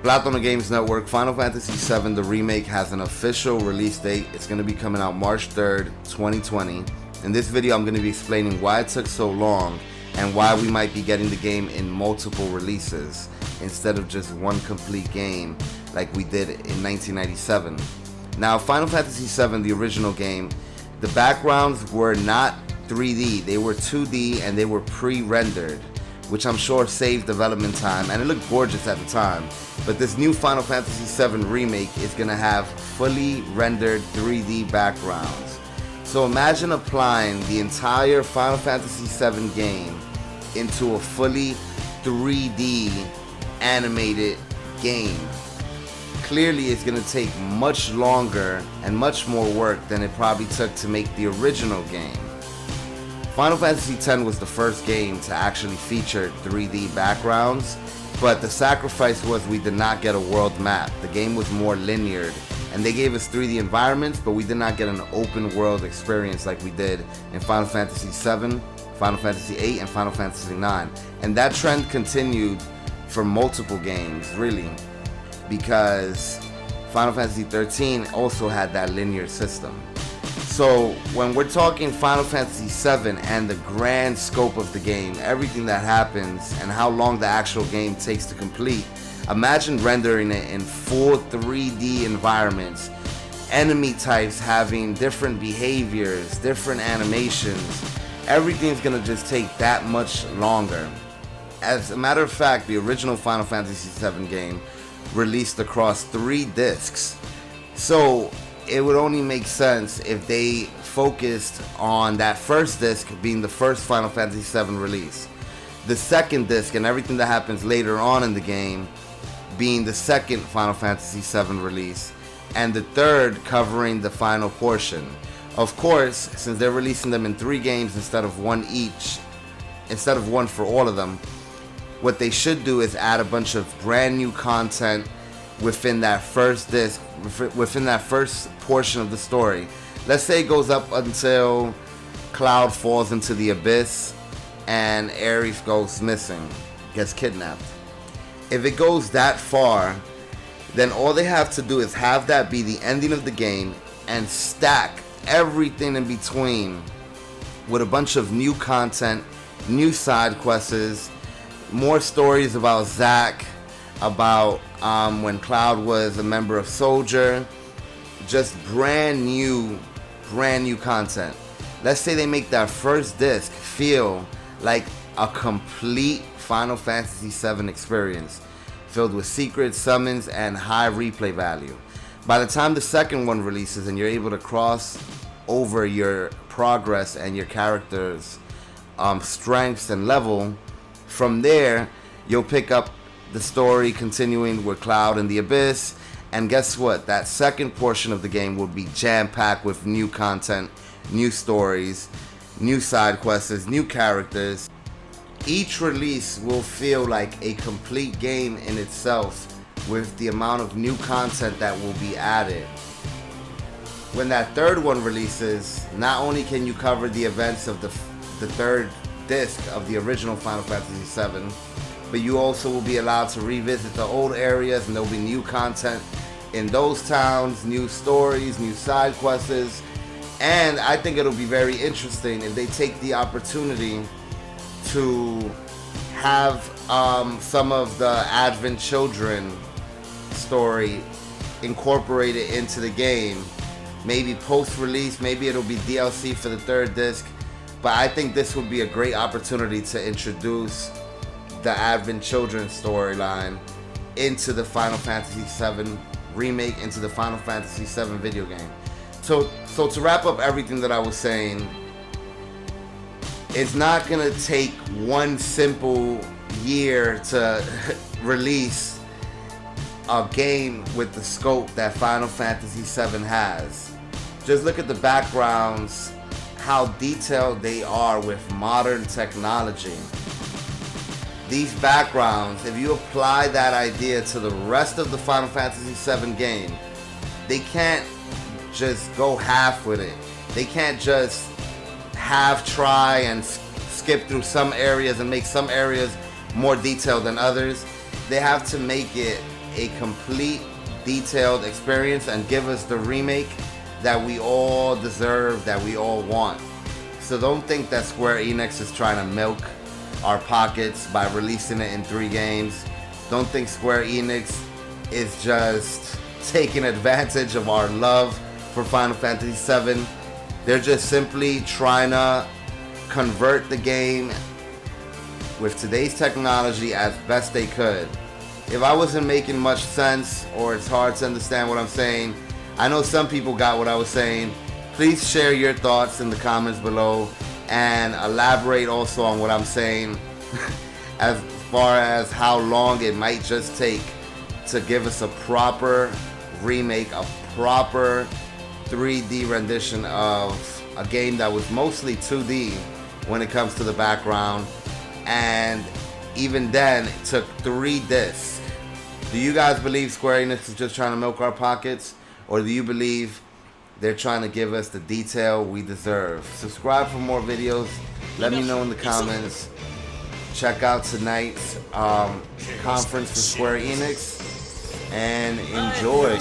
Platono Games Network, Final Fantasy VII, the remake, has an official release date. It's going to be coming out March 3rd, 2020. In this video, I'm going to be explaining why it took so long and why we might be getting the game in multiple releases instead of just one complete game like we did in 1997. Now, Final Fantasy VII, the original game, the backgrounds were not 3D, they were 2D and they were pre-rendered, which I'm sure saved development time, and it looked gorgeous at the time. But this new Final Fantasy VII remake is going to have fully rendered 3D backgrounds. So imagine applying the entire Final Fantasy VII game into a fully 3D animated game. Clearly it's going to take much longer and much more work than it probably took to make the original game. Final Fantasy X was the first game to actually feature 3D backgrounds, but the sacrifice was we did not get a world map. The game was more linear, and they gave us 3D environments, but we did not get an open world experience like we did in Final Fantasy VII, Final Fantasy VIII, and Final Fantasy IX. And that trend continued for multiple games, really, because Final Fantasy XIII also had that linear system. So when we're talking Final Fantasy VII and the grand scope of the game, everything that happens and how long the actual game takes to complete, imagine rendering it in full 3D environments, enemy types having different behaviors, different animations. Everything's gonna just take that much longer. As a matter of fact, the original Final Fantasy VII game released across 3 discs. So it would only make sense if they focused on that first disc being the first Final Fantasy VII release, the second disc and everything that happens later on in the game being the second Final Fantasy VII release, and the third covering the final portion. Of course, since they're releasing them in 3 games instead of one each, instead of one for all of them, what they should do is add a bunch of brand new content within that first disc, within that first portion of the story. Let's say it goes up until Cloud falls into the abyss and Ares goes missing, gets kidnapped. If it goes that far, then all they have to do is have that be the ending of the game and stack everything in between with a bunch of new content, new side quests, more stories about Zack, about when Cloud was a member of Soldier, just brand new content. Let's say they make that first disc feel like a complete Final Fantasy VII experience, filled with secrets, summons, and high replay value. By the time the second one releases and you're able to cross over your progress and your character's strengths and level, from there you'll pick up the story continuing with Cloud in the Abyss, and guess what? That second portion of the game will be jam-packed with new content, new stories, new side quests, new characters. Each release will feel like a complete game in itself with the amount of new content that will be added. When that third one releases, not only can you cover the events of the third disc of the original Final Fantasy VII, but you also will be allowed to revisit the old areas, and there'll be new content in those towns, new stories, new side quests. And I think it'll be very interesting if they take the opportunity to have some of the Advent Children story incorporated into the game. Maybe post-release, maybe it'll be DLC for the third disc. But I think this would be a great opportunity to introduce the Advent Children storyline into the Final Fantasy VII remake, into the Final Fantasy VII video game. So to wrap up everything that I was saying, it's not gonna take one simple year to release a game with the scope that Final Fantasy VII has. Just look at the backgrounds, how detailed they are with modern technology. These backgrounds, if you apply that idea to the rest of the Final Fantasy VII game, they can't just go half with it. They can't just try and skip through some areas and make some areas more detailed than others. They have to make it a complete, detailed experience and give us the remake that we all deserve, that we all want. So don't think that Square Enix is trying to milk our pockets by releasing it in 3 games. Don't think Square Enix is just taking advantage of our love for Final Fantasy VII. They're just simply trying to convert the game with today's technology as best they could. If I wasn't making much sense or it's hard to understand what I'm saying, I know some people got what I was saying. Please share your thoughts in the comments below and elaborate also on what I'm saying as far as how long it might just take to give us a proper remake, a proper 3D rendition of a game that was mostly 2D when it comes to the background, and even then it took 3 discs. Do you guys believe Square Enix is just trying to milk our pockets, or do you believe they're trying to give us the detail we deserve? Subscribe for more videos. Let me know in the comments. Check out tonight's conference for Square Enix and enjoy.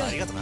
ありがとな。